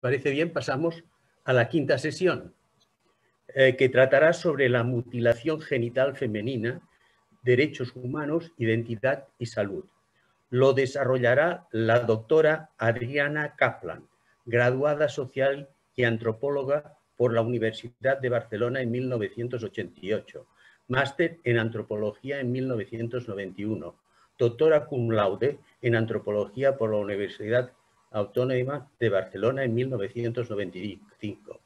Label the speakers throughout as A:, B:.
A: parece bien, pasamos a la quinta sesión, que tratará sobre la mutilación genital femenina, derechos humanos, identidad y salud. Lo desarrollará la doctora Adriana Kaplan, graduada social y antropóloga por la Universidad de Barcelona en 1988, máster en antropología en 1991, doctora cum laude en antropología por la Universidad Autónoma de Barcelona en 1995.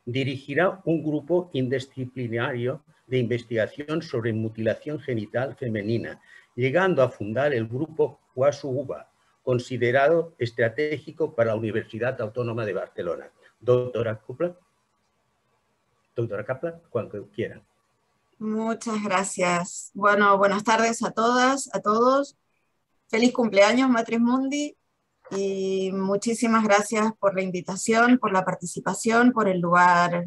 A: Dirigirá un grupo interdisciplinario de investigación sobre mutilación genital femenina, llegando a fundar el grupo Huasu-Uba, considerado estratégico para la Universidad Autónoma de Barcelona. Doctora Kaplan, cuando quieran.
B: Muchas gracias. Bueno, buenas tardes a todas, a todos. Feliz cumpleaños, Matris Mundi, y muchísimas gracias por la invitación, por la participación, por el lugar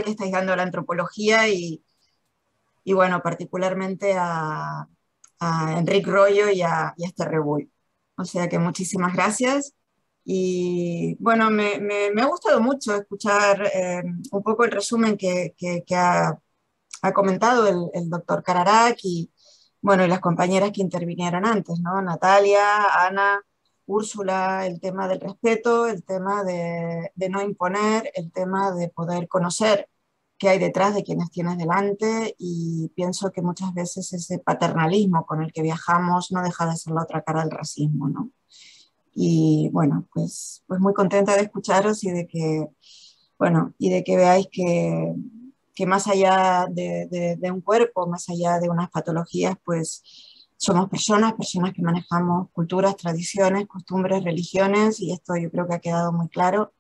B: que estáis dando a la antropología y bueno, particularmente a Enrique Royo y a Esther Rebull. O sea que muchísimas gracias. Y bueno, me ha gustado mucho escuchar un poco el resumen que ha comentado el doctor Cararac y, bueno, y las compañeras que intervinieron antes, ¿no? Natalia, Ana, Úrsula, el tema del respeto, el tema de no imponer, el tema de poder conocer qué hay detrás de quienes tienes delante, y pienso que muchas veces ese paternalismo con el que viajamos no deja de ser la otra cara del racismo, ¿no? Y bueno, pues muy contenta de escucharos y de que, bueno, y de que veáis que más allá de un cuerpo, más allá de unas patologías, pues somos personas que manejamos culturas, tradiciones, costumbres, religiones, y esto yo creo que ha quedado muy claro.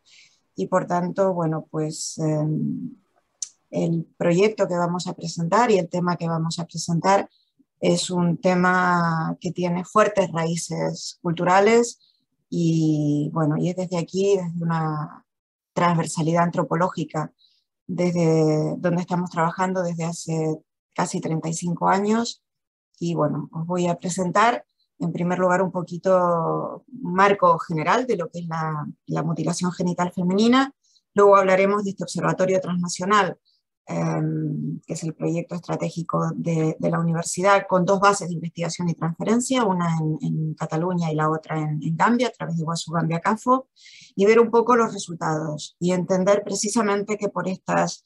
B: Y por tanto, bueno, pues el proyecto que vamos a presentar y el tema que vamos a presentar es un tema que tiene fuertes raíces culturales y, bueno, y es desde aquí, desde una transversalidad antropológica, desde donde estamos trabajando desde hace casi 35 años. Y bueno, os voy a presentar en primer lugar un poquito un marco general de lo que es la mutilación genital femenina. Luego hablaremos de este observatorio transnacional, que es el proyecto estratégico de la universidad, con dos bases de investigación y transferencia, una en Cataluña y la otra en Gambia, a través de Huasu Gambia CAFO, y ver un poco los resultados y entender precisamente que por estas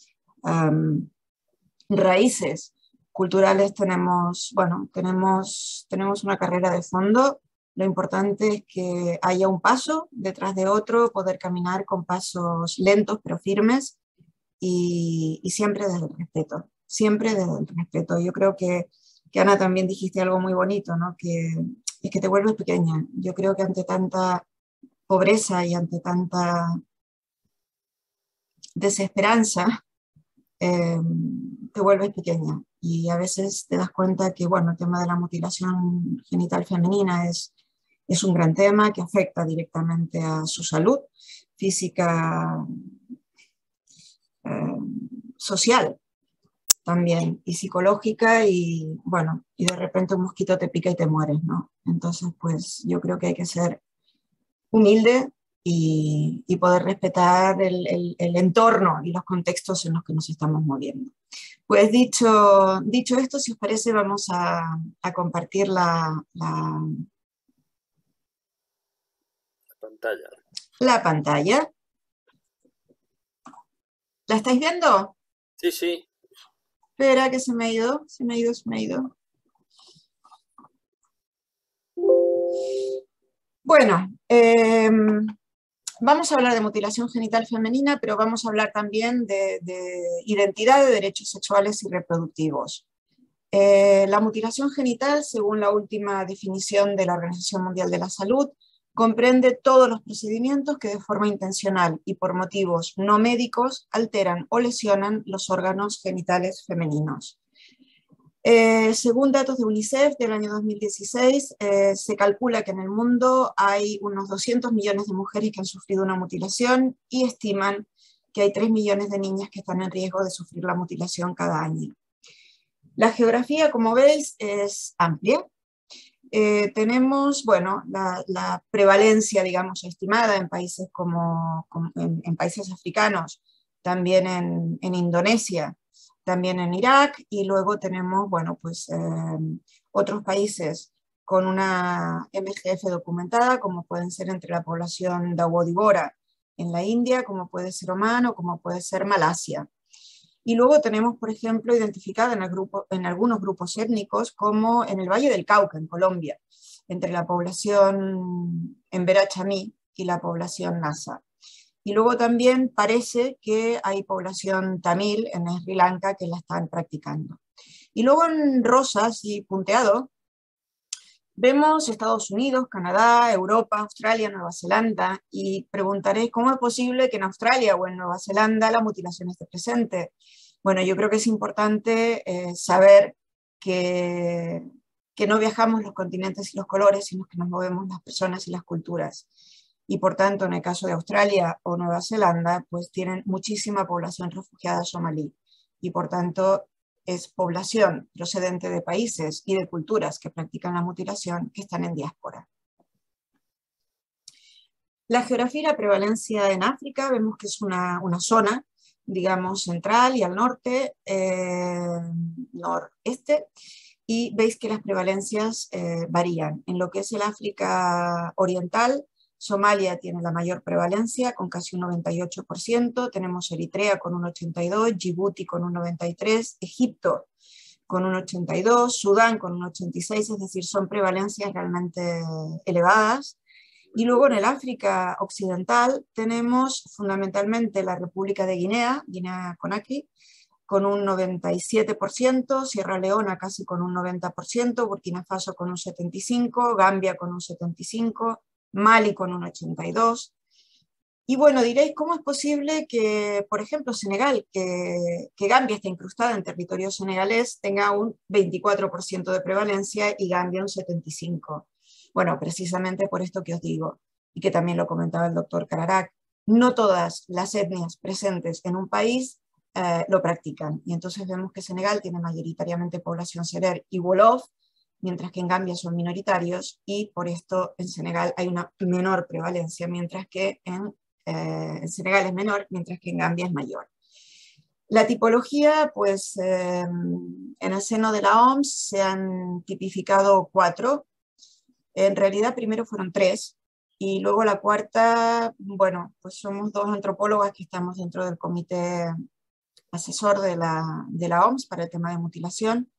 B: raíces culturales tenemos una carrera de fondo. Lo importante es que haya un paso detrás de otro, poder caminar con pasos lentos pero firmes, y siempre desde el respeto, siempre desde el respeto. Yo creo que Ana también dijiste algo muy bonito, ¿no? Que es que te vuelves pequeña. Yo creo que ante tanta pobreza y ante tanta desesperanza, te vuelves pequeña, y a veces te das cuenta que, bueno, el tema de la mutilación genital femenina es un gran tema que afecta directamente a su salud física, social también, y psicológica, y bueno, y de repente un mosquito te pica y te mueres, ¿no? Entonces, pues yo creo que hay que ser humilde y poder respetar el entorno y los contextos en los que nos estamos moviendo. Pues dicho esto, si os parece, vamos a compartir la
C: pantalla.
B: La pantalla. ¿La estáis viendo?
C: Sí, sí.
B: Espera, que se me ha ido. Bueno, vamos a hablar de mutilación genital femenina, pero vamos a hablar también de identidad de derechos sexuales y reproductivos. La mutilación genital, según la última definición de la Organización Mundial de la Salud, comprende todos los procedimientos que de forma intencional y por motivos no médicos alteran o lesionan los órganos genitales femeninos. Según datos de UNICEF del año 2016, se calcula que en el mundo hay unos 200 millones de mujeres que han sufrido una mutilación, y estiman que hay 3 millones de niñas que están en riesgo de sufrir la mutilación cada año. La geografía, como veis, es amplia. tenemos, bueno, la prevalencia, digamos, estimada en países en países africanos, también en Indonesia, también en Irak, y luego tenemos, bueno, pues otros países con una MGF documentada, como pueden ser entre la población Dawoodi-Bohra en la India, como puede ser Omán o como puede ser Malasia. Y luego tenemos, por ejemplo, identificada en algunos grupos étnicos, como en el Valle del Cauca, en Colombia, entre la población Embera Chamí y la población Nasa. Y luego también parece que hay población tamil en Sri Lanka que la están practicando. Y luego en rosas y punteado vemos Estados Unidos, Canadá, Europa, Australia, Nueva Zelanda, y preguntaréis cómo es posible que en Australia o en Nueva Zelanda la mutilación esté presente. Bueno, yo creo que es importante saber que no viajamos los continentes y los colores, sino que nos movemos las personas y las culturas. Y por tanto, en el caso de Australia o Nueva Zelanda, pues tienen muchísima población refugiada somalí. Y por tanto, es población procedente de países y de culturas que practican la mutilación que están en diáspora. La geografía y la prevalencia en África, vemos que es una zona, digamos, central y al norte, noreste, y veis que las prevalencias varían. En lo que es el África oriental, Somalia tiene la mayor prevalencia, con casi un 98%, tenemos Eritrea con un 82%, Djibouti con un 93%, Egipto con un 82%, Sudán con un 86%, es decir, son prevalencias realmente elevadas. Y luego en el África occidental tenemos fundamentalmente la República de Guinea, Guinea-Conakry, con un 97%, Sierra Leona casi con un 90%, Burkina Faso con un 75%, Gambia con un 75%, Mali con un 82%. Y bueno, diréis, ¿cómo es posible que, por ejemplo, Senegal, que Gambia está incrustada en territorio senegalés, tenga un 24% de prevalencia y Gambia un 75%? Bueno, precisamente por esto que os digo, y que también lo comentaba el doctor Cararac, no todas las etnias presentes en un país lo practican. Y entonces vemos que Senegal tiene mayoritariamente población serer y wolof, mientras que en Gambia son minoritarios, y por esto en Senegal hay una menor prevalencia, mientras que en Senegal es menor, mientras que en Gambia es mayor. La tipología, pues en el seno de la OMS se han tipificado 4. En realidad primero fueron 3, y luego la cuarta, bueno, pues somos 2 antropólogas que estamos dentro del comité asesor de la OMS para el tema de mutilación,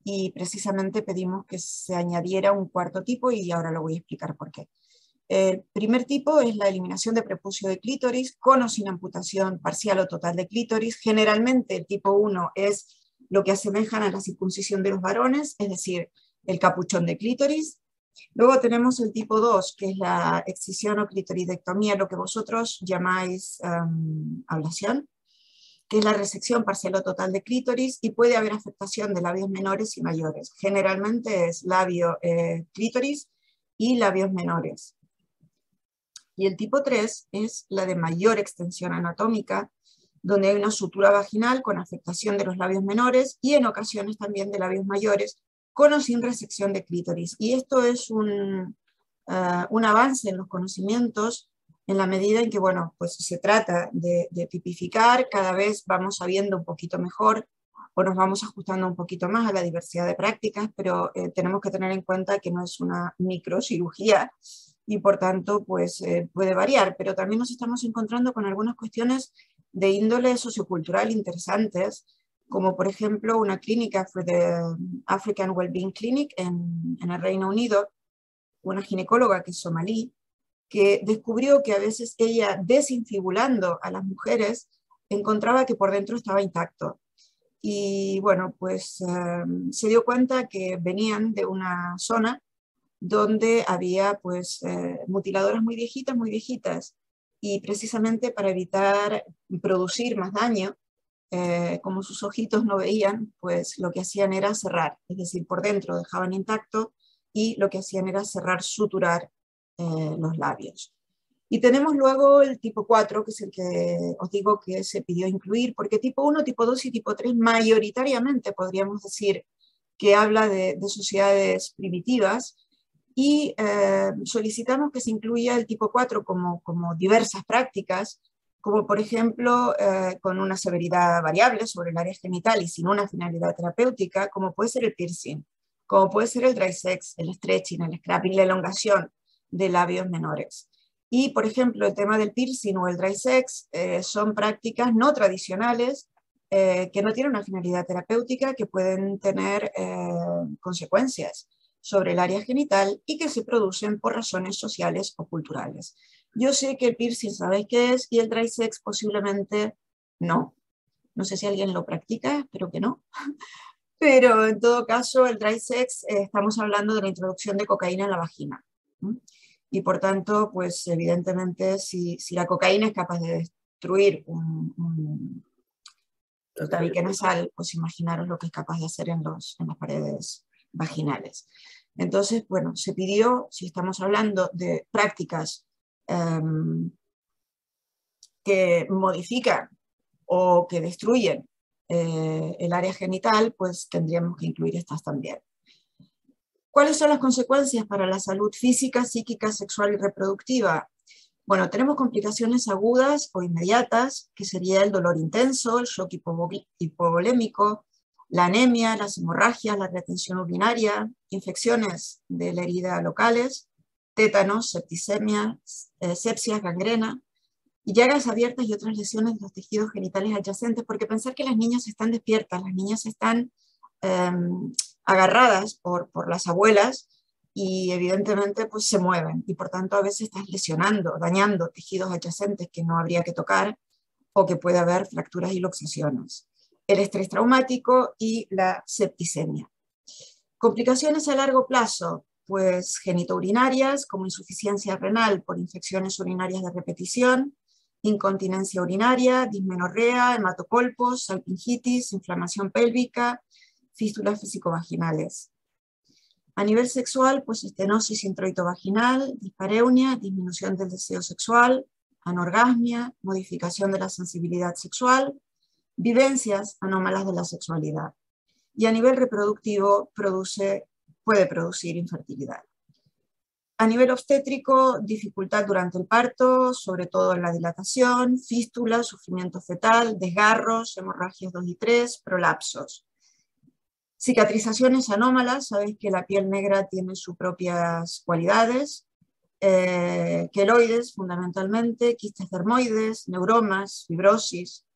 B: y precisamente pedimos que se añadiera un 4.º tipo, y ahora lo voy a explicar por qué. El primer tipo es la eliminación de prepucio de clítoris, con o sin amputación parcial o total de clítoris. Generalmente el tipo 1 es lo que asemejan a la circuncisión de los varones, es decir, el capuchón de clítoris. Luego tenemos el tipo 2, que es la excisión o clitoridectomía, lo que vosotros llamáis ablación, que es la resección parcial o total de clítoris, y puede haber afectación de labios menores y mayores. Generalmente es labio clítoris y labios menores. Y el tipo 3 es la de mayor extensión anatómica, donde hay una sutura vaginal con afectación de los labios menores y en ocasiones también de labios mayores, con o sin resección de clítoris. Y esto es un avance en los conocimientos, en la medida en que, bueno, pues se trata de tipificar, cada vez vamos sabiendo un poquito mejor, o nos vamos ajustando un poquito más a la diversidad de prácticas, pero tenemos que tener en cuenta que no es una microcirugía, y por tanto pues puede variar, pero también nos estamos encontrando con algunas cuestiones de índole sociocultural interesantes, como por ejemplo una clínica, African Wellbeing Clinic en el Reino Unido, una ginecóloga que es somalí, que descubrió que a veces ella, desinfibulando a las mujeres, encontraba que por dentro estaba intacto. Y bueno, pues se dio cuenta que venían de una zona donde había pues mutiladoras muy viejitas, y precisamente para evitar producir más daño, como sus ojitos no veían, pues lo que hacían era cerrar, es decir, por dentro dejaban intacto, y lo que hacían era cerrar, suturar los labios. Y tenemos luego el tipo 4, que es el que os digo que se pidió incluir, porque tipo 1, tipo 2 y tipo 3 mayoritariamente podríamos decir que habla de sociedades primitivas, y solicitamos que se incluya el tipo 4 como diversas prácticas, como por ejemplo con una severidad variable sobre el área genital y sin una finalidad terapéutica, como puede ser el piercing, como puede ser el dry sex, el stretching, el scrapping, la elongación de labios menores. Y por ejemplo el tema del piercing o el dry sex son prácticas no tradicionales que no tienen una finalidad terapéutica, que pueden tener consecuencias sobre el área genital y que se producen por razones sociales o culturales. Yo sé que el piercing sabéis qué es y el dry sex posiblemente no. No sé si alguien lo practica, espero que no. Pero en todo caso, el dry sex, estamos hablando de la introducción de cocaína en la vagina. Y por tanto, pues evidentemente, si la cocaína es capaz de destruir un tabique nasal, pues imaginaros lo que es capaz de hacer en las paredes vaginales. Entonces, bueno, se pidió, si estamos hablando de prácticas que modifican o que destruyen el área genital, pues tendríamos que incluir estas también. ¿Cuáles son las consecuencias para la salud física, psíquica, sexual y reproductiva? Bueno, tenemos complicaciones agudas o inmediatas, que sería el dolor intenso, el shock hipovolémico, la anemia, las hemorragias, la retención urinaria, infecciones de la herida locales, tétanos, septicemia, sepsias, gangrena, y llagas abiertas y otras lesiones de los tejidos genitales adyacentes, porque pensar que las niñas están despiertas, las niñas están agarradas por las abuelas y evidentemente pues se mueven y por tanto a veces estás lesionando, dañando tejidos adyacentes que no habría que tocar o que puede haber fracturas y luxaciones. El estrés traumático y la septicemia. Complicaciones a largo plazo, pues genitourinarias como insuficiencia renal por infecciones urinarias de repetición, incontinencia urinaria, dismenorrea, hematocolpos, salpingitis, inflamación pélvica, fístulas físico-vaginales. A nivel sexual, pues estenosis introitovaginal, dispareunia, disminución del deseo sexual, anorgasmia, modificación de la sensibilidad sexual, vivencias anómalas de la sexualidad. Y a nivel reproductivo puede producir infertilidad. A nivel obstétrico, dificultad durante el parto, sobre todo en la dilatación, fístula, sufrimiento fetal, desgarros, hemorragias 2 y 3, prolapsos. Cicatrizaciones anómalas, sabéis que la piel negra tiene sus propias cualidades, queloides fundamentalmente, quistes dermoides, neuromas, fibrosis,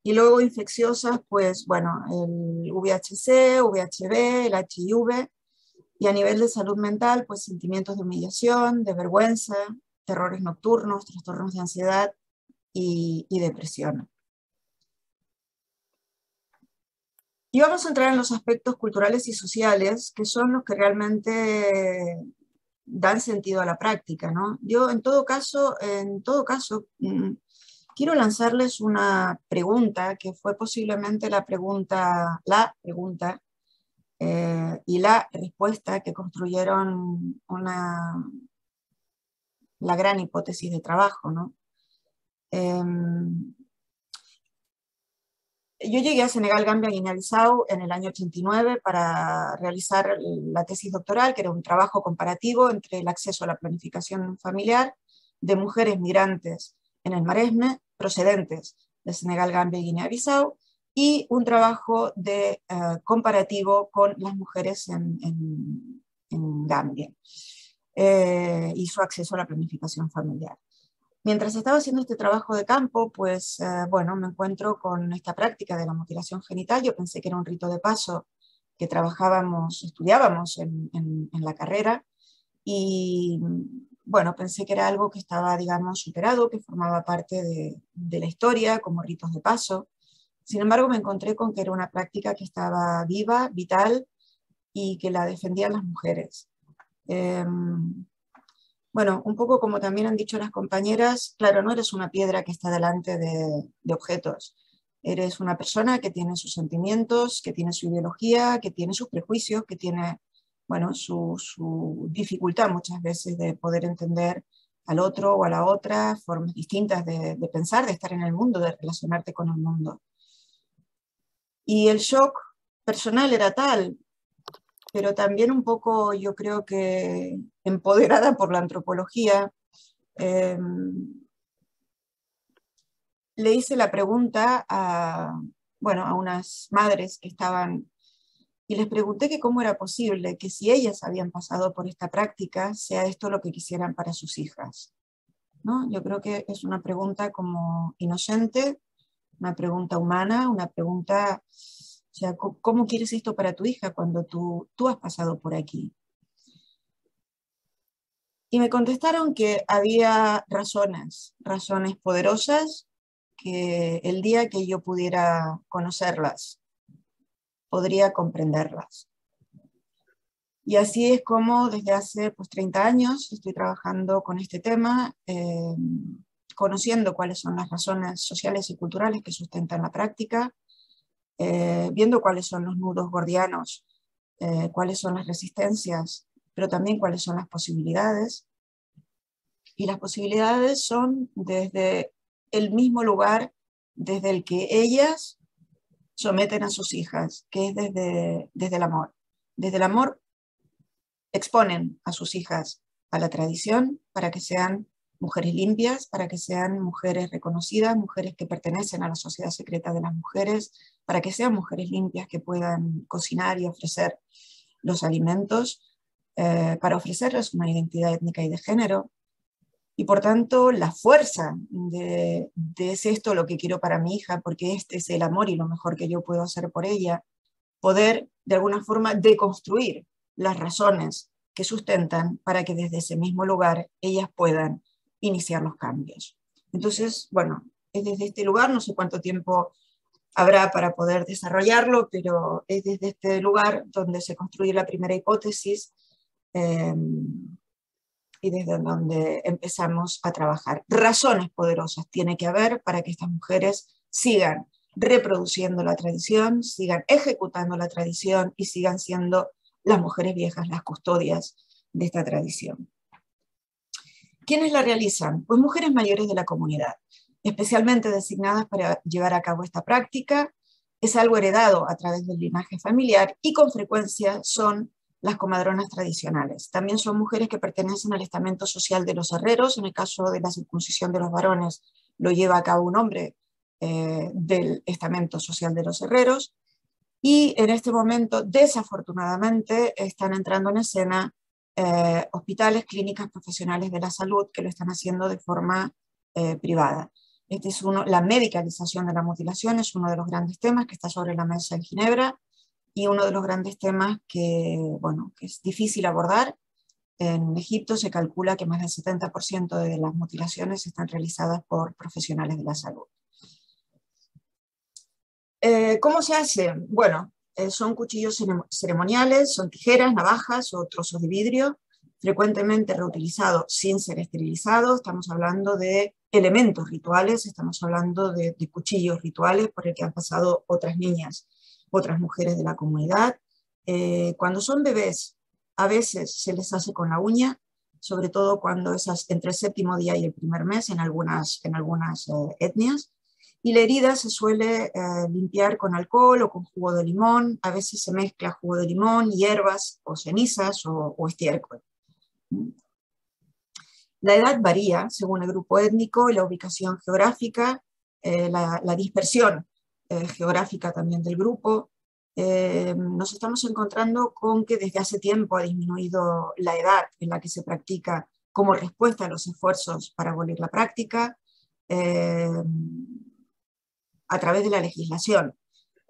B: y luego infecciosas, pues bueno, el VHC, VHB, el HIV, y a nivel de salud mental, pues sentimientos de humillación, de vergüenza, terrores nocturnos, trastornos de ansiedad y depresión. Y vamos a entrar en los aspectos culturales y sociales, que son los que realmente dan sentido a la práctica, ¿no? Yo en todo caso, quiero lanzarles una pregunta que fue posiblemente la pregunta y la respuesta que construyeron la gran hipótesis de trabajo, ¿no? Yo llegué a Senegal, Gambia, Guinea-Bissau en el año 89 para realizar la tesis doctoral, que era un trabajo comparativo entre el acceso a la planificación familiar de mujeres migrantes en el Maresme, procedentes de Senegal, Gambia y Guinea-Bissau, y un trabajo comparativo con las mujeres en Gambia y su acceso a la planificación familiar. Mientras estaba haciendo este trabajo de campo, pues bueno, me encuentro con esta práctica de la mutilación genital. Yo pensé que era un rito de paso que estudiábamos en la carrera, y bueno, pensé que era algo que estaba, digamos, superado, que formaba parte de la historia como ritos de paso. Sin embargo, me encontré con que era una práctica que estaba viva, vital, y que la defendían las mujeres. Bueno, un poco como también han dicho las compañeras, claro, no eres una piedra que está delante de objetos. Eres una persona que tiene sus sentimientos, que tiene su ideología, que tiene sus prejuicios, que tiene, bueno, su dificultad muchas veces de poder entender al otro o a la otra, formas distintas de pensar, de estar en el mundo, de relacionarte con el mundo. Y el shock personal era tal pero también un poco, yo creo que empoderada por la antropología, le hice la pregunta bueno, a unas madres que estaban, y les pregunté que cómo era posible que si ellas habían pasado por esta práctica, sea esto lo que quisieran para sus hijas, ¿no? Yo creo que es una pregunta como inocente, una pregunta humana, una pregunta, o sea, ¿cómo quieres esto para tu hija cuando tú has pasado por aquí? Y me contestaron que había razones poderosas, que el día que yo pudiera conocerlas, podría comprenderlas. Y así es como desde hace 30 años estoy trabajando con este tema, conociendo cuáles son las razones sociales y culturales que sustentan la práctica, viendo cuáles son los nudos gordianos, cuáles son las resistencias, pero también cuáles son las posibilidades. Y las posibilidades son desde el mismo lugar desde el que ellas someten a sus hijas, que es desde el amor. Desde el amor exponen a sus hijas a la tradición para que sean mujeres limpias, para que sean mujeres reconocidas, mujeres que pertenecen a la sociedad secreta de las mujeres, para que sean mujeres limpias que puedan cocinar y ofrecer los alimentos, para ofrecerles una identidad étnica y de género. Y por tanto, la fuerza de es esto lo que quiero para mi hija, porque este es el amor y lo mejor que yo puedo hacer por ella, poder de alguna forma deconstruir las razones que sustentan para que desde ese mismo lugar ellas puedan iniciar los cambios. Entonces, bueno, es desde este lugar, no sé cuánto tiempo habrá para poder desarrollarlo, pero es desde este lugar donde se construye la primera hipótesis, y desde donde empezamos a trabajar. Razones poderosas tiene que haber para que estas mujeres sigan reproduciendo la tradición, sigan ejecutando la tradición y sigan siendo las mujeres viejas las custodias de esta tradición. ¿Quiénes la realizan? Pues mujeres mayores de la comunidad, especialmente designadas para llevar a cabo esta práctica. Es algo heredado a través del linaje familiar y con frecuencia son las comadronas tradicionales. También son mujeres que pertenecen al estamento social de los herreros. En el caso de la circuncisión de los varones lo lleva a cabo un hombre del estamento social de los herreros. Y en este momento, desafortunadamente, están entrando en escena hospitales, clínicas profesionales de la salud que lo están haciendo de forma privada. Este es la medicalización de la mutilación es uno de los grandes temas que está sobre la mesa en Ginebra y uno de los grandes temas que, bueno, que es difícil abordar. En Egipto se calcula que más del 70% de las mutilaciones están realizadas por profesionales de la salud. ¿Cómo se hace? Bueno, son cuchillos ceremoniales, son tijeras, navajas o trozos de vidrio, frecuentemente reutilizados sin ser esterilizados. Estamos hablando de elementos rituales, estamos hablando de cuchillos rituales por el que han pasado otras niñas, otras mujeres de la comunidad. Cuando son bebés, a veces se les hace con la uña, sobre todo cuando esas entre el séptimo día y el primer mes en algunas etnias. Y la herida se suele limpiar con alcohol o con jugo de limón. A veces se mezcla jugo de limón, hierbas o cenizas o estiércol. La edad varía según el grupo étnico y la ubicación geográfica, la dispersión geográfica también del grupo. Nos estamos encontrando con que desde hace tiempo ha disminuido la edad en la que se practica como respuesta a los esfuerzos para abolir la práctica. A través de la legislación.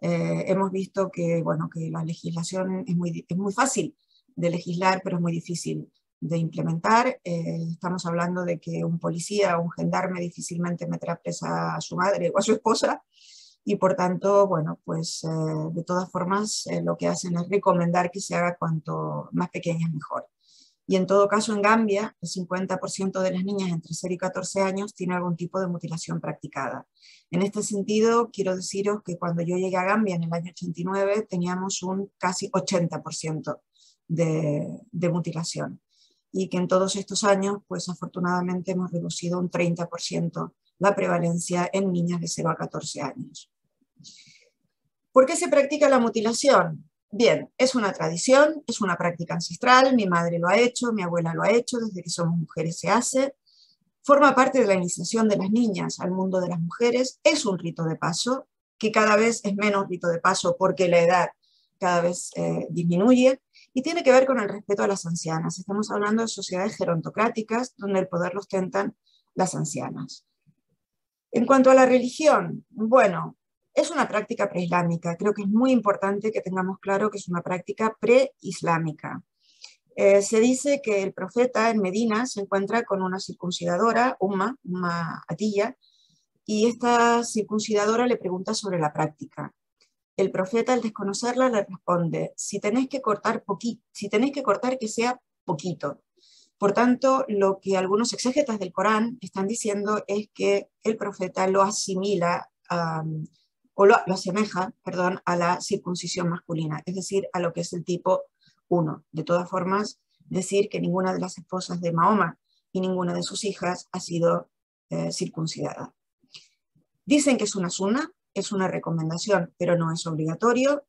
B: Hemos visto que, bueno, que la legislación es muy fácil de legislar, pero es muy difícil de implementar. Estamos hablando de que un policía o un gendarme difícilmente meterá presa a su madre o a su esposa, y por tanto, bueno, pues de todas formas lo que hacen es recomendar que se haga cuanto más pequeñas mejor. Y en todo caso, en Gambia, el 50% de las niñas entre 0 y 14 años tiene algún tipo de mutilación practicada. En este sentido, quiero deciros que cuando yo llegué a Gambia en el año 89, teníamos un casi 80% de mutilación. Y que en todos estos años, pues afortunadamente hemos reducido un 30% la prevalencia en niñas de 0 a 14 años. ¿Por qué se practica la mutilación? Bien, es una tradición, es una práctica ancestral, mi madre lo ha hecho, mi abuela lo ha hecho, desde que somos mujeres se hace, forma parte de la iniciación de las niñas al mundo de las mujeres, es un rito de paso, que cada vez es menos rito de paso porque la edad cada vez disminuye, y tiene que ver con el respeto a las ancianas. Estamos hablando de sociedades gerontocráticas donde el poder lo ostentan las ancianas. En cuanto a la religión, bueno, es una práctica preislámica. Creo que es muy importante que tengamos claro que es una práctica preislámica. Se dice que el profeta en Medina se encuentra con una circuncidadora, una Atiyya, y esta circuncidadora le pregunta sobre la práctica. El profeta, al desconocerla, le responde: si tenéis que cortar que sea poquito. Por tanto, lo que algunos exégetas del Corán están diciendo es que el profeta lo asimila o lo asemeja, perdón, a la circuncisión masculina, es decir, a lo que es el tipo 1. De todas formas, decir que ninguna de las esposas de Mahoma y ninguna de sus hijas ha sido circuncidada. Dicen que es una sunna, es una recomendación, pero no es obligatorio,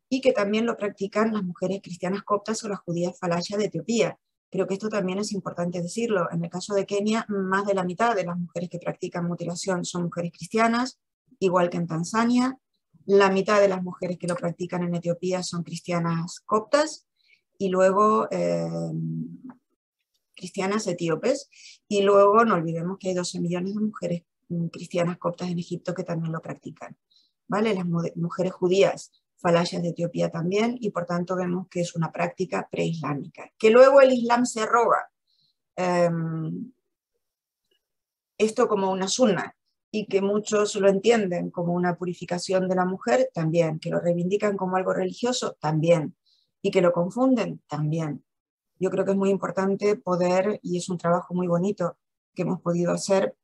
B: y que también lo practican las mujeres cristianas coptas o las judías falayas de Etiopía. Creo que esto también es importante decirlo. En el caso de Kenia, más de la mitad de las mujeres que practican mutilación son mujeres cristianas, igual que en Tanzania. La mitad de las mujeres que lo practican en Etiopía son cristianas coptas, y luego cristianas etíopes, y luego no olvidemos que hay 12 millones de mujeres cristianas coptas en Egipto que también lo practican, ¿vale? Las mujeres judías falayas de Etiopía también, y por tanto vemos que es una práctica preislámica. Que luego el Islam se arroga esto como una sunna, y que muchos lo entienden como una purificación de la mujer, también. Que lo reivindican como algo religioso, también. Y que lo confunden, también. Yo creo que es muy importante poder, y es un trabajo muy bonito que hemos podido hacer,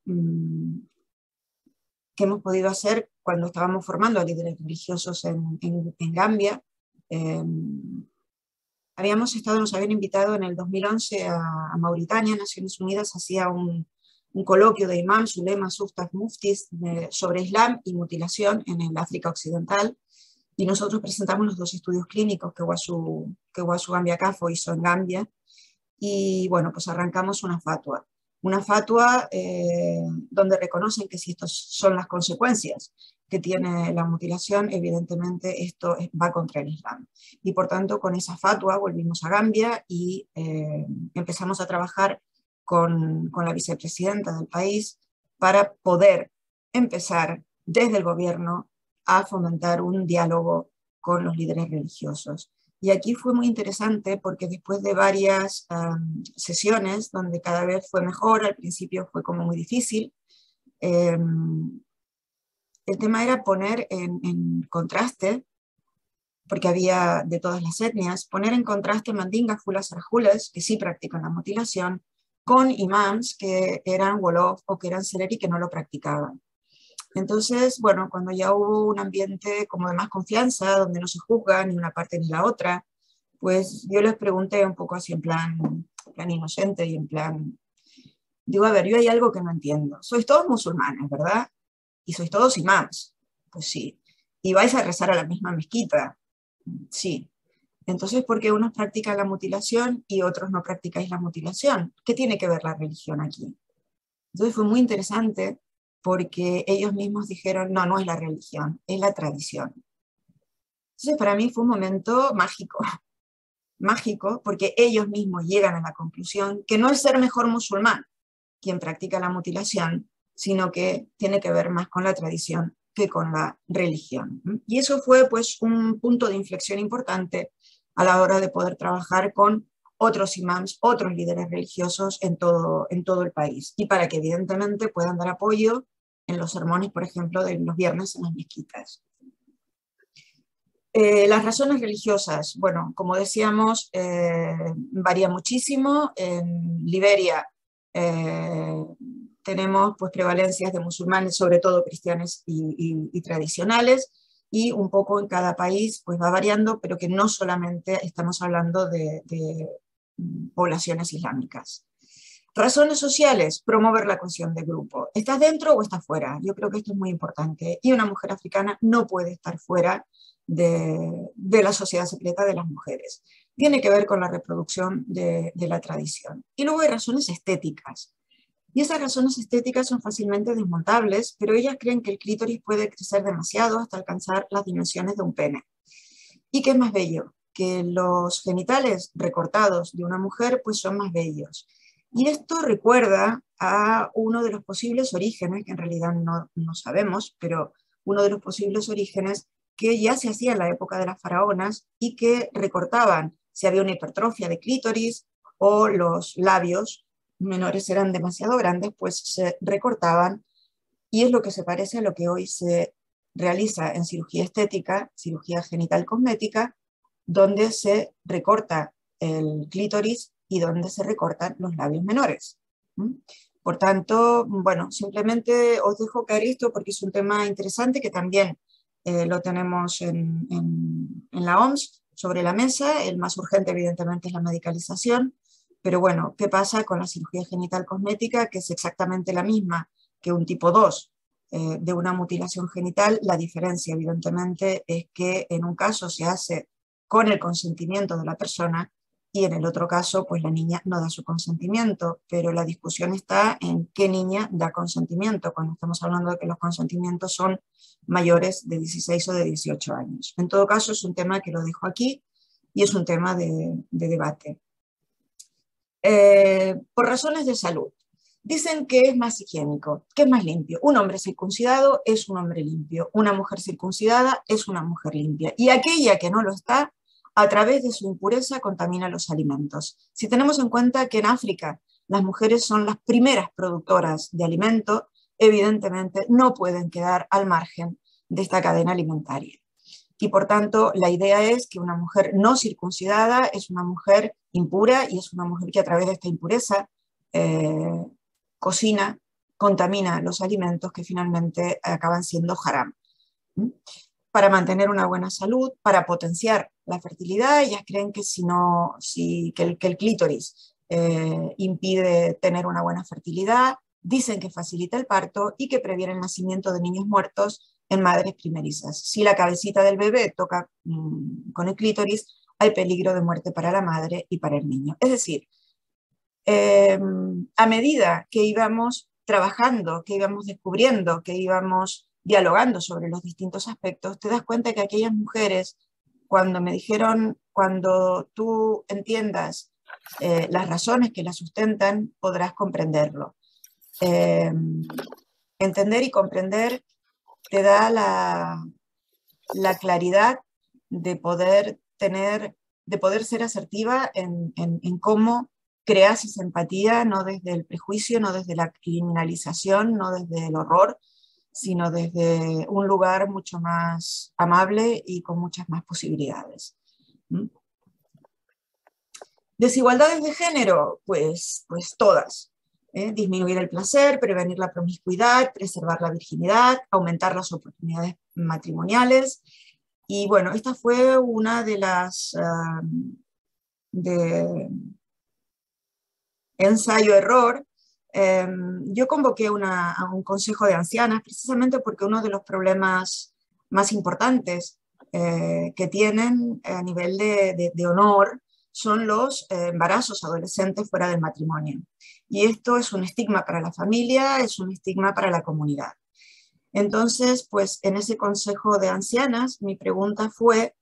B: cuando estábamos formando a líderes religiosos en Gambia. Nos habían invitado en el 2011 a Mauritania. Naciones Unidas hacía un coloquio de imams, ulemas, suftas, muftis sobre Islam y mutilación en el África Occidental, y nosotros presentamos los 2 estudios clínicos que Wasu Gambia Cafo hizo en Gambia, y bueno, pues arrancamos una fatua donde reconocen que si estas son las consecuencias que tiene la mutilación, evidentemente esto va contra el Islam. Y por tanto, con esa fatua volvimos a Gambia y empezamos a trabajar con la vicepresidenta del país para poder empezar desde el gobierno a fomentar un diálogo con los líderes religiosos. Y aquí fue muy interesante porque después de varias sesiones donde cada vez fue mejor, al principio fue como muy difícil, el tema era poner en contraste, porque había de todas las etnias, poner en contraste mandingas, fulas, arajules, que sí practican la mutilación, con imams que eran wolof o que eran seleri que no lo practicaban. Entonces, bueno, cuando ya hubo un ambiente como de más confianza, donde no se juzga ni una parte ni la otra, pues yo les pregunté un poco así en plan inocente y en plan, digo, a ver, yo hay algo que no entiendo. Sois todos musulmanes, ¿verdad? Y sois todos imams. Pues sí. ¿Y vais a rezar a la misma mezquita? Sí. Entonces, ¿por qué unos practican la mutilación y otros no practicáis la mutilación? ¿Qué tiene que ver la religión aquí? Entonces fue muy interesante, porque ellos mismos dijeron: no, no es la religión, es la tradición. Entonces para mí fue un momento mágico, porque ellos mismos llegan a la conclusión que no es ser mejor musulmán quien practica la mutilación, sino que tiene que ver más con la tradición que con la religión. Y eso fue pues un punto de inflexión importante a la hora de poder trabajar con otros imams, otros líderes religiosos en todo el país, y para que evidentemente puedan dar apoyo en los sermones, por ejemplo, de los viernes en las mezquitas. Las razones religiosas, bueno, como decíamos, varía muchísimo. En Liberia tenemos pues prevalencias de musulmanes, sobre todo cristianos y tradicionales, y un poco en cada país pues va variando, pero que no solamente estamos hablando de poblaciones islámicas. Razones sociales, promover la cohesión de grupo. ¿Estás dentro o estás fuera? Yo creo que esto es muy importante. Y una mujer africana no puede estar fuera de la sociedad secreta de las mujeres. Tiene que ver con la reproducción de la tradición. Y luego hay razones estéticas. Y esas razones estéticas son fácilmente desmontables, pero ellas creen que el clítoris puede crecer demasiado hasta alcanzar las dimensiones de un pene. ¿Y qué es más bello? Que los genitales recortados de una mujer pues son más bellos. Y esto recuerda a uno de los posibles orígenes, que en realidad no sabemos, pero uno de los posibles orígenes que ya se hacía en la época de las faraonas y que recortaban si había una hipertrofia de clítoris o los labios menores eran demasiado grandes, pues se recortaban, y es lo que se parece a lo que hoy se realiza en cirugía estética, cirugía genital cosmética, donde se recorta el clítoris y donde se recortan los labios menores. Por tanto, bueno, simplemente os dejo caer esto porque es un tema interesante que también lo tenemos en la OMS sobre la mesa. El más urgente, evidentemente, es la medicalización, pero bueno, ¿qué pasa con la cirugía genital cosmética? Que es exactamente la misma que un tipo 2 de una mutilación genital. La diferencia, evidentemente, es que en un caso se hace con el consentimiento de la persona y en el otro caso, pues la niña no da su consentimiento, pero la discusión está en qué niña da consentimiento, cuando estamos hablando de que los consentimientos son mayores de 16 o de 18 años. En todo caso, es un tema que lo dejo aquí y es un tema de debate. Por razones de salud. Dicen que es más higiénico, que es más limpio. Un hombre circuncidado es un hombre limpio, una mujer circuncidada es una mujer limpia. Y aquella que no lo está, a través de su impureza contamina los alimentos. Si tenemos en cuenta que en África las mujeres son las primeras productoras de alimento, evidentemente no pueden quedar al margen de esta cadena alimentaria. Y por tanto, la idea es que una mujer no circuncidada es una mujer impura y es una mujer que a través de esta impureza cocina, contamina los alimentos que finalmente acaban siendo haram. Para mantener una buena salud, para potenciar la fertilidad, ellas creen que, que el clítoris impide tener una buena fertilidad, dicen que facilita el parto y que previene el nacimiento de niños muertos en madres primerizas. Si la cabecita del bebé toca con el clítoris, hay peligro de muerte para la madre y para el niño. Es decir, a medida que íbamos trabajando, que íbamos descubriendo, que íbamos dialogando sobre los distintos aspectos, te das cuenta que aquellas mujeres, cuando me dijeron, cuando tú entiendas las razones que la sustentan, podrás comprenderlo. Entender y comprender te da la claridad de poder ser asertiva en cómo creas esa empatía, no desde el prejuicio, no desde la criminalización, no desde el horror, sino desde un lugar mucho más amable y con muchas más posibilidades. Desigualdades de género, pues todas. Disminuir el placer, prevenir la promiscuidad, preservar la virginidad, aumentar las oportunidades matrimoniales. Y bueno, esta fue una de las ensayo-error. Yo convoqué a un consejo de ancianas precisamente porque uno de los problemas más importantes que tienen a nivel de honor son los embarazos adolescentes fuera del matrimonio. Y esto es un estigma para la familia, es un estigma para la comunidad. Entonces, pues en ese consejo de ancianas, mi pregunta fue,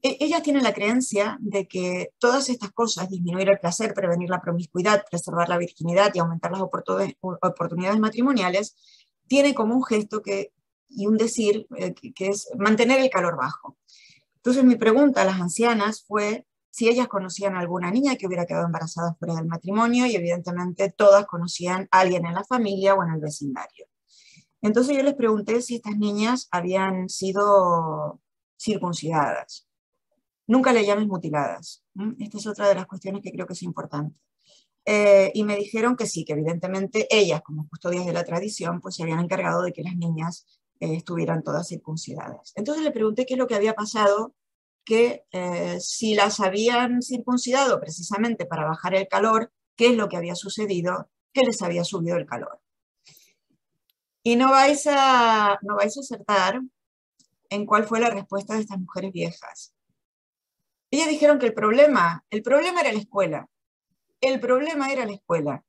B: ellas tienen la creencia de que todas estas cosas, disminuir el placer, prevenir la promiscuidad, preservar la virginidad y aumentar las oportunidades matrimoniales, tiene como un gesto y un decir que es mantener el calor bajo. Entonces mi pregunta a las ancianas fue si ellas conocían a alguna niña que hubiera quedado embarazada fuera del matrimonio, y evidentemente todas conocían a alguien en la familia o en el vecindario. Entonces yo les pregunté si estas niñas habían sido circuncidadas. Nunca le llames mutiladas. Esta es otra de las cuestiones que creo que es importante. Y me dijeron que sí, que evidentemente ellas, como custodias de la tradición, pues se habían encargado de que las niñas estuvieran todas circuncidadas. Entonces le pregunté qué es lo que había pasado que si las habían circuncidado precisamente para bajar el calor, ¿qué es lo que había sucedido? Que les había subido el calor. Y no vais a acertar en cuál fue la respuesta de estas mujeres viejas. Ellas dijeron que el problema era la escuela. El problema era la escuela.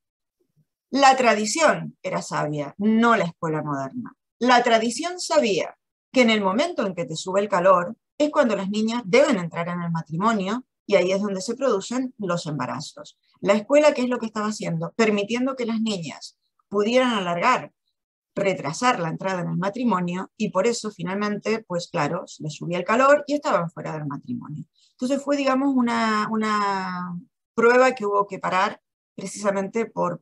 B: La tradición era sabia, no la escuela moderna. La tradición sabía que en el momento en que te sube el calor es cuando las niñas deben entrar en el matrimonio y ahí es donde se producen los embarazos. La escuela, ¿qué es lo que estaba haciendo? Permitiendo que las niñas pudieran retrasar la entrada en el matrimonio y por eso finalmente, pues claro, les subía el calor y estaban fuera del matrimonio. Entonces fue, digamos, una prueba que hubo que parar precisamente por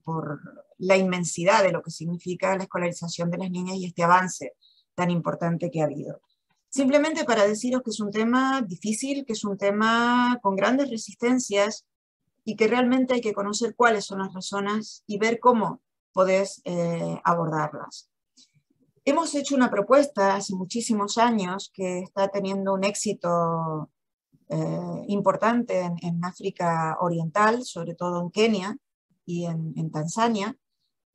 B: la inmensidad de lo que significa la escolarización de las niñas y este avance tan importante que ha habido. Simplemente para deciros que es un tema difícil, que es un tema con grandes resistencias y que realmente hay que conocer cuáles son las razones y ver cómo podés abordarlas. Hemos hecho una propuesta hace muchísimos años que está teniendo un éxito importante en África Oriental, sobre todo en Kenia y en Tanzania,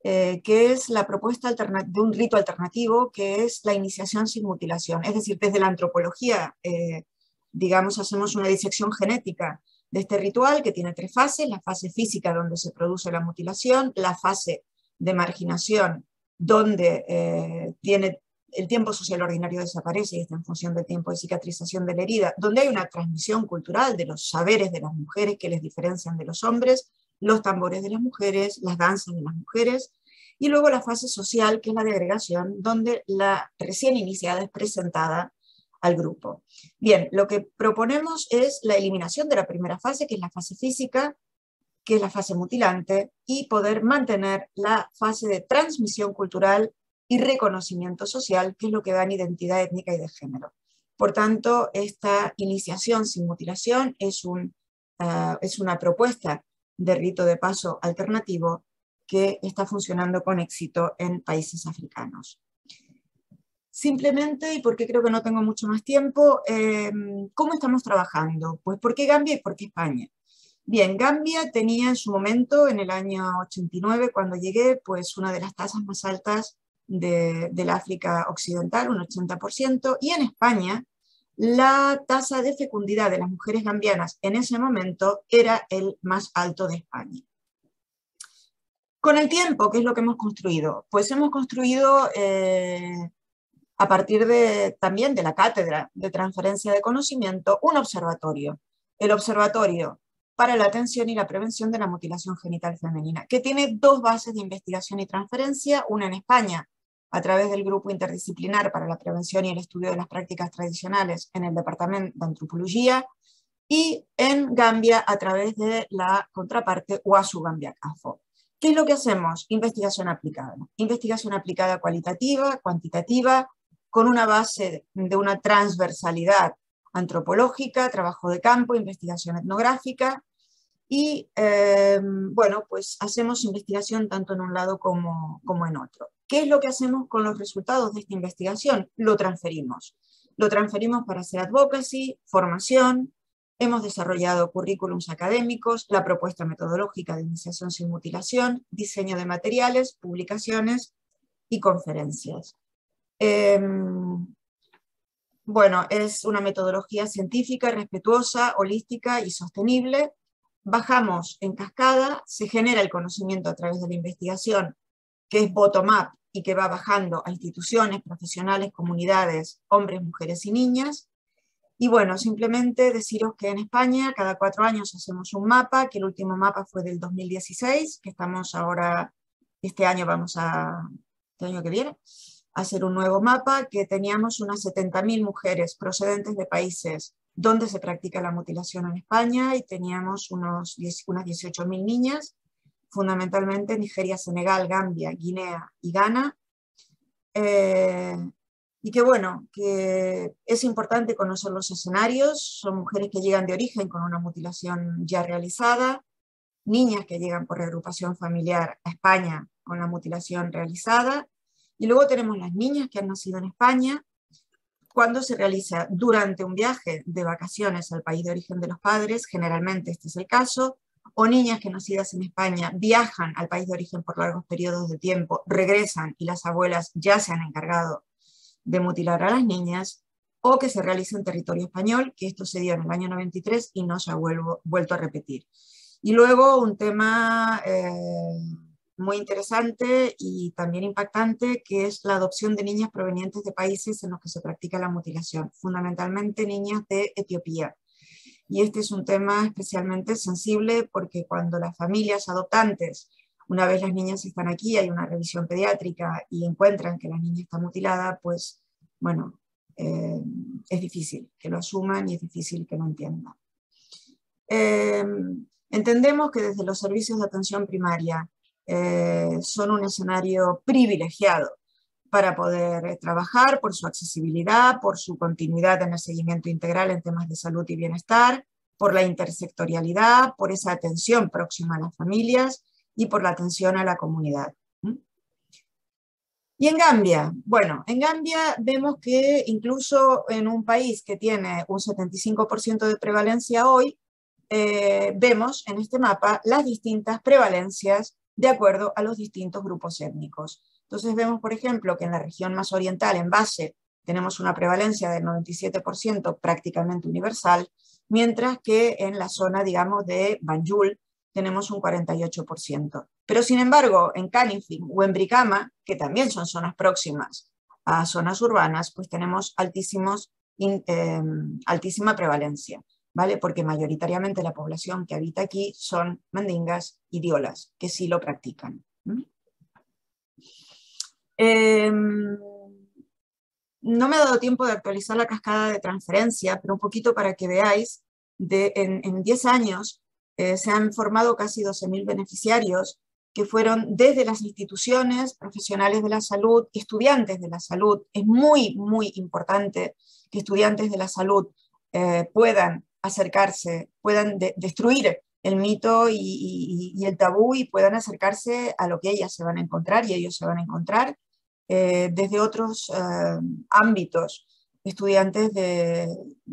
B: que es la propuesta de un rito alternativo que es la iniciación sin mutilación. Es decir, desde la antropología, digamos, hacemos una disección genética de este ritual que tiene 3 fases: la fase física donde se produce la mutilación, la fase de marginación donde el tiempo social ordinario desaparece y está en función del tiempo de cicatrización de la herida, donde hay una transmisión cultural de los saberes de las mujeres que les diferencian de los hombres, los tambores de las mujeres, las danzas de las mujeres, y luego la fase social, que es la de agregación, donde la recién iniciada es presentada al grupo. Bien, lo que proponemos es la eliminación de la primera fase, que es la fase física, que es la fase mutilante, y poder mantener la fase de transmisión cultural y reconocimiento social, que es lo que da identidad étnica y de género. Por tanto, esta iniciación sin mutilación es una propuesta de rito de paso alternativo que está funcionando con éxito en países africanos. Simplemente, y porque creo que no tengo mucho más tiempo, ¿cómo estamos trabajando? Pues ¿por qué Gambia y por qué España? Bien, Gambia tenía en su momento, en el año 89, cuando llegué, pues una de las tasas más altas del África Occidental, un 80%, y en España la tasa de fecundidad de las mujeres gambianas en ese momento era el más alto de España. Con el tiempo, ¿qué es lo que hemos construido? Pues hemos construido, a partir también de la cátedra de transferencia de conocimiento, un observatorio. El Observatorio para la Atención y la Prevención de la Mutilación Genital Femenina, que tiene 2 bases de investigación y transferencia, una en España, a través del Grupo Interdisciplinar para la Prevención y el Estudio de las Prácticas Tradicionales en el Departamento de Antropología, y en Gambia a través de la contraparte UASU Gambia CAFO. ¿Qué es lo que hacemos? Investigación aplicada cualitativa, cuantitativa, con una base de una transversalidad antropológica, trabajo de campo, investigación etnográfica, y bueno, pues hacemos investigación tanto en un lado como en otro. ¿Qué es lo que hacemos con los resultados de esta investigación? Lo transferimos. Lo transferimos para hacer advocacy, formación, hemos desarrollado currículums académicos, la propuesta metodológica de iniciación sin mutilación, diseño de materiales, publicaciones y conferencias. Bueno, es una metodología científica, respetuosa, holística y sostenible. Bajamos en cascada, se genera el conocimiento a través de la investigación, que es bottom-up y que va bajando a instituciones, profesionales, comunidades, hombres, mujeres y niñas. Y bueno, simplemente deciros que en España cada 4 años hacemos un mapa, que el último mapa fue del 2016, que estamos ahora, este año que viene, a hacer un nuevo mapa, que teníamos unas 70.000 mujeres procedentes de países donde se practica la mutilación en España, y teníamos unas 18.000 niñas, fundamentalmente Nigeria, Senegal, Gambia, Guinea y Ghana. Y que bueno, que es importante conocer los escenarios. Son mujeres que llegan de origen con una mutilación ya realizada, niñas que llegan por reagrupación familiar a España con la mutilación realizada, y luego tenemos las niñas que han nacido en España, cuando se realiza durante un viaje de vacaciones al país de origen de los padres, generalmente este es el caso, o niñas que nacidas en España viajan al país de origen por largos periodos de tiempo, regresan y las abuelas ya se han encargado de mutilar a las niñas, o que se realiza en territorio español, que esto se dio en el año 93 y no se ha vuelto a repetir. Y luego un tema muy interesante y también impactante, que es la adopción de niñas provenientes de países en los que se practica la mutilación, fundamentalmente niñas de Etiopía. Y este es un tema especialmente sensible porque cuando las familias adoptantes, una vez las niñas están aquí, hay una revisión pediátrica y encuentran que la niña está mutilada, pues bueno, es difícil que lo asuman y es difícil que lo entiendan. Entendemos que desde los servicios de atención primaria son un escenario privilegiado para poder trabajar por su accesibilidad, por su continuidad en el seguimiento integral en temas de salud y bienestar, por la intersectorialidad, por esa atención próxima a las familias y por la atención a la comunidad. Y en Gambia, bueno, en Gambia vemos que incluso en un país que tiene un 75% de prevalencia hoy, vemos en este mapa las distintas prevalencias de acuerdo a los distintos grupos étnicos. Entonces vemos, por ejemplo, que en la región más oriental, en Basse, tenemos una prevalencia del 97% prácticamente universal, mientras que en la zona, digamos, de Banjul tenemos un 48%. Pero sin embargo, en Kanifing o en Brikama, que también son zonas próximas a zonas urbanas, pues tenemos altísima prevalencia, ¿vale? Porque mayoritariamente la población que habita aquí son mandingas y diolas, que sí lo practican. No me ha dado tiempo de actualizar la cascada de transferencia, pero un poquito para que veáis, en 10 años se han formado casi 12.000 beneficiarios que fueron desde las instituciones, profesionales de la salud, estudiantes de la salud. Es muy, muy importante que estudiantes de la salud puedan acercarse, puedan destruir el mito y el tabú y puedan acercarse a lo que ellas se van a encontrar y ellos se van a encontrar desde otros ámbitos, estudiantes de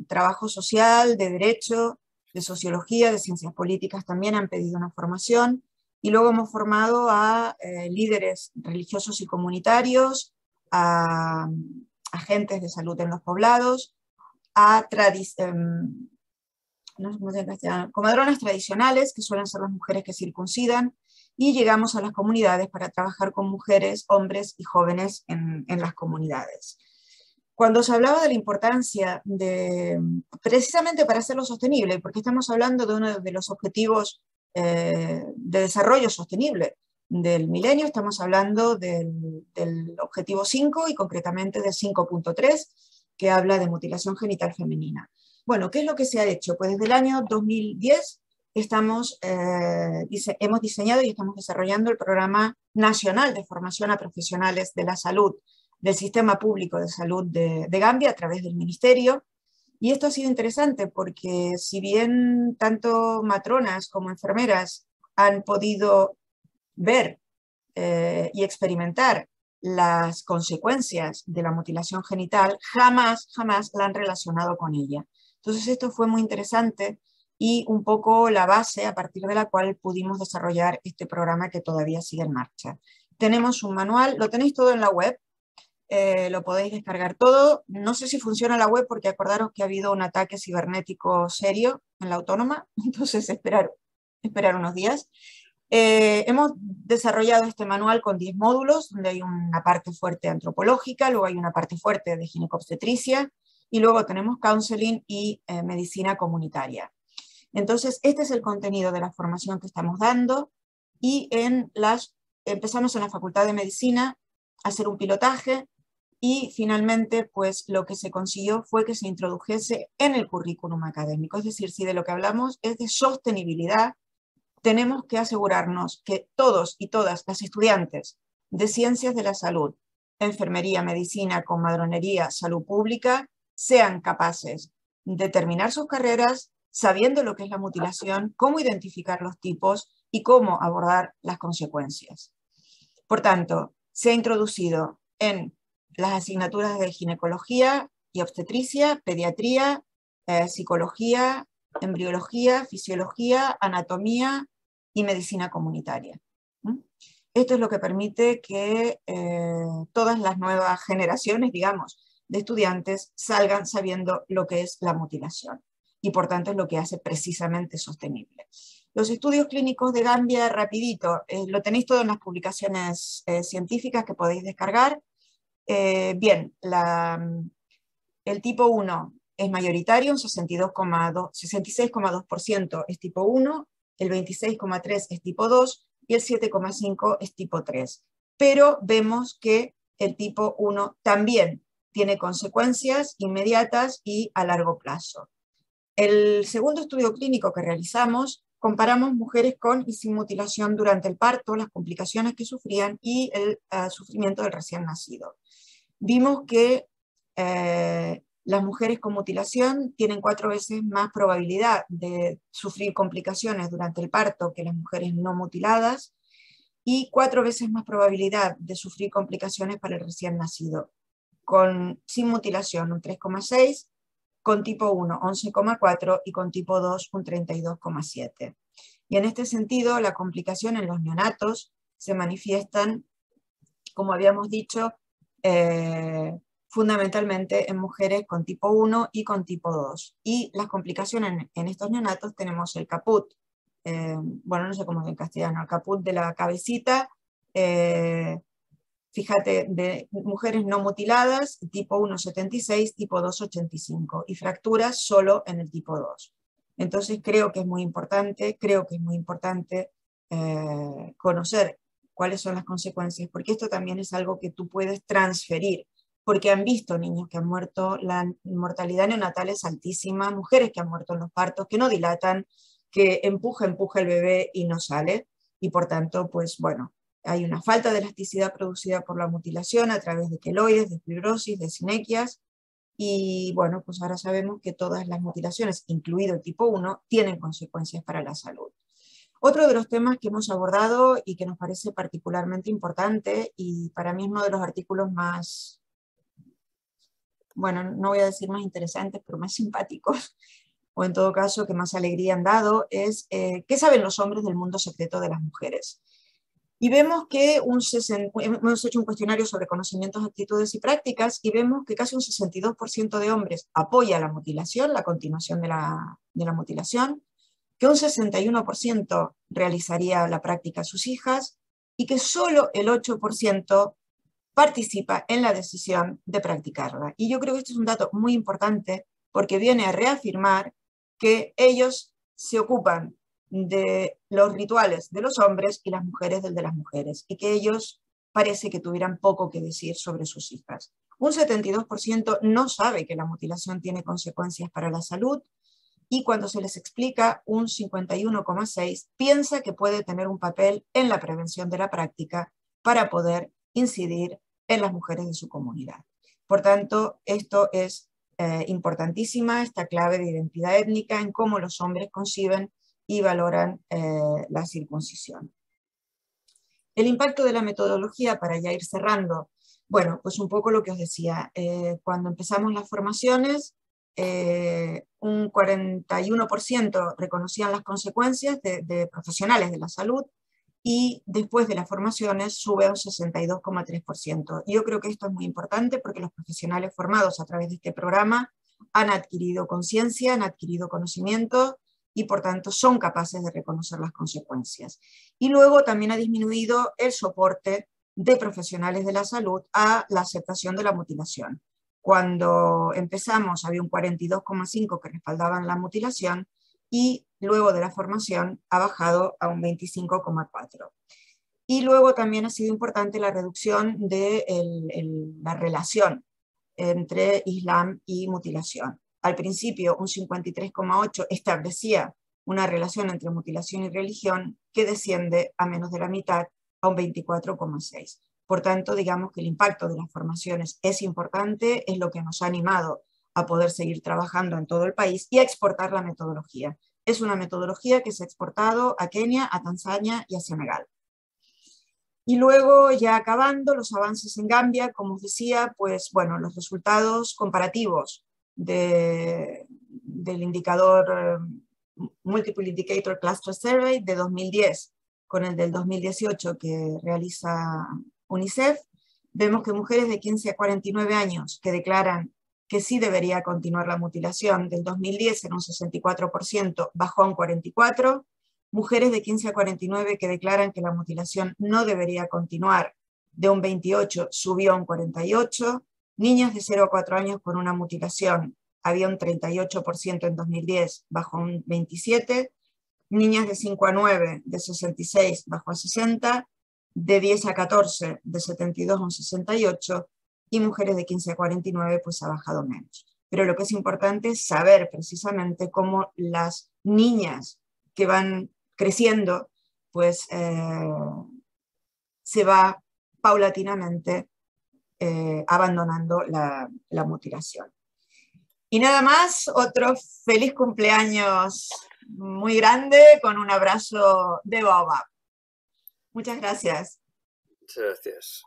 B: trabajo social, de derecho, de sociología, de ciencias políticas también han pedido una formación, y luego hemos formado a líderes religiosos y comunitarios, a agentes de salud en los poblados, a comadronas tradicionales, que suelen ser las mujeres que circuncidan, y llegamos a las comunidades para trabajar con mujeres, hombres y jóvenes en las comunidades. Cuando se hablaba de la importancia precisamente para hacerlo sostenible, porque estamos hablando de uno de los objetivos de desarrollo sostenible del milenio, estamos hablando del objetivo 5 y concretamente del 5.3, que habla de mutilación genital femenina. Bueno, ¿qué es lo que se ha hecho? Pues desde el año 2010 hemos diseñado y estamos desarrollando el Programa Nacional de Formación a Profesionales de la Salud del Sistema Público de Salud de Gambia a través del Ministerio. Y esto ha sido interesante porque si bien tanto matronas como enfermeras han podido ver y experimentar las consecuencias de la mutilación genital, jamás la han relacionado con ella. Entonces esto fue muy interesante y un poco la base a partir de la cual pudimos desarrollar este programa que todavía sigue en marcha. Tenemos un manual, lo tenéis todo en la web, lo podéis descargar todo. No sé si funciona la web porque acordaros que ha habido un ataque cibernético serio en la Autónoma, entonces esperar unos días. Hemos desarrollado este manual con 10 módulos, donde hay una parte fuerte antropológica, luego hay una parte fuerte de ginecobstetricia, y luego tenemos counseling y medicina comunitaria. Entonces, este es el contenido de la formación que estamos dando, y empezamos en la Facultad de Medicina a hacer un pilotaje, y finalmente pues lo que se consiguió fue que se introdujese en el currículum académico. Es decir, si de lo que hablamos es de sostenibilidad, tenemos que asegurarnos que todos y todas las estudiantes de ciencias de la salud, enfermería, medicina, comadronería, salud pública, sean capaces de terminar sus carreras sabiendo lo que es la mutilación, cómo identificar los tipos y cómo abordar las consecuencias. Por tanto, se ha introducido en las asignaturas de ginecología y obstetricia, pediatría, psicología, embriología, fisiología, anatomía y medicina comunitaria. Esto es lo que permite que todas las nuevas generaciones, digamos, de estudiantes salgan sabiendo lo que es la mutilación, y por tanto es lo que hace precisamente sostenible. Los estudios clínicos de Gambia, rapidito, lo tenéis todo en las publicaciones científicas que podéis descargar. Bien, el tipo 1 es mayoritario, un 66,2% es tipo 1, el 26,3% es tipo 2 y el 7,5% es tipo 3. Pero vemos que el tipo 1 también tiene consecuencias inmediatas y a largo plazo. El segundo estudio clínico que realizamos, comparamos mujeres con y sin mutilación durante el parto, las complicaciones que sufrían y el sufrimiento del recién nacido. Vimos que las mujeres con mutilación tienen 4 veces más probabilidad de sufrir complicaciones durante el parto que las mujeres no mutiladas, y 4 veces más probabilidad de sufrir complicaciones para el recién nacido. Sin mutilación un 3,6, con tipo 1 11,4 y con tipo 2 un 32,7. Y en este sentido, la complicación en los neonatos se manifiestan, como habíamos dicho, fundamentalmente en mujeres con tipo 1 y con tipo 2. Y las complicaciones en estos neonatos tenemos el caput, bueno, no sé cómo es en castellano, el caput de la cabecita, fíjate, de mujeres no mutiladas, tipo 1 76, tipo 2 85, y fracturas solo en el tipo 2. Entonces creo que es muy importante, conocer cuáles son las consecuencias, porque esto también es algo que tú puedes transferir, porque han visto niños que han muerto, la mortalidad neonatal es altísima, mujeres que han muerto en los partos, que no dilatan, que empuja el bebé y no sale, y por tanto, pues bueno, hay una falta de elasticidad producida por la mutilación a través de queloides, de fibrosis, de sinequias, y bueno, pues ahora sabemos que todas las mutilaciones, incluido el tipo 1, tienen consecuencias para la salud. Otro de los temas que hemos abordado y que nos parece particularmente importante, y para mí es uno de los artículos más, bueno, no voy a decir más interesantes, pero más simpáticos, o en todo caso que más alegría han dado, es ¿qué saben los hombres del mundo secreto de las mujeres? Y vemos que hemos hecho un cuestionario sobre conocimientos, actitudes y prácticas, y vemos que casi un 62% de hombres apoya la mutilación, la continuación de la mutilación, que un 61% realizaría la práctica a sus hijas, y que solo el 8% participa en la decisión de practicarla. Y yo creo que este es un dato muy importante, porque viene a reafirmar que ellos se ocupan de los rituales de los hombres y las mujeres del de las mujeres, y que ellos parece que tuvieran poco que decir sobre sus hijas. Un 72% no sabe que la mutilación tiene consecuencias para la salud, y cuando se les explica, un 51,6% piensa que puede tener un papel en la prevención de la práctica para poder incidir en las mujeres de su comunidad. Por tanto, esto es importantísima, esta clave de identidad étnica en cómo los hombres conciben y valoran la circuncisión. El impacto de la metodología, para ya ir cerrando, bueno, pues un poco lo que os decía, cuando empezamos las formaciones, un 41% reconocían las consecuencias de profesionales de la salud, y después de las formaciones sube a un 62,3%. Yo creo que esto es muy importante porque los profesionales formados a través de este programa han adquirido conciencia, han adquirido conocimiento, y por tanto son capaces de reconocer las consecuencias. Y luego también ha disminuido el soporte de profesionales de la salud a la aceptación de la mutilación. Cuando empezamos había un 42,5% que respaldaban la mutilación, y luego de la formación ha bajado a un 25,4%. Y luego también ha sido importante la reducción de la relación entre Islam y mutilación. Al principio un 53,8% establecía una relación entre mutilación y religión, que desciende a menos de la mitad, a un 24,6%. Por tanto, digamos que el impacto de las formaciones es importante, es lo que nos ha animado a poder seguir trabajando en todo el país y a exportar la metodología. Es una metodología que se ha exportado a Kenia, a Tanzania y a Senegal. Y luego, ya acabando, los avances en Gambia, como os decía, pues bueno, los resultados comparativos del indicador Multiple Indicator Cluster Survey de 2010 con el del 2018 que realiza UNICEF, vemos que mujeres de 15 a 49 años que declaran que sí debería continuar la mutilación, del 2010 en un 64%, bajó a un 44%, mujeres de 15 a 49 que declaran que la mutilación no debería continuar, de un 28 subió a un 48, niños de 0 a 4 años con una mutilación, había un 38% en 2010, bajó a un 27, niñas de 5 a 9, de 66, bajó a 60, de 10 a 14, de 72 a un 68, y mujeres de 15 a 49 pues ha bajado menos. Pero lo que es importante es saber precisamente cómo las niñas que van creciendo, pues se va paulatinamente abandonando la mutilación. Y nada más, otro feliz cumpleaños muy grande con un abrazo de Baobab. Muchas gracias.
C: Muchas gracias.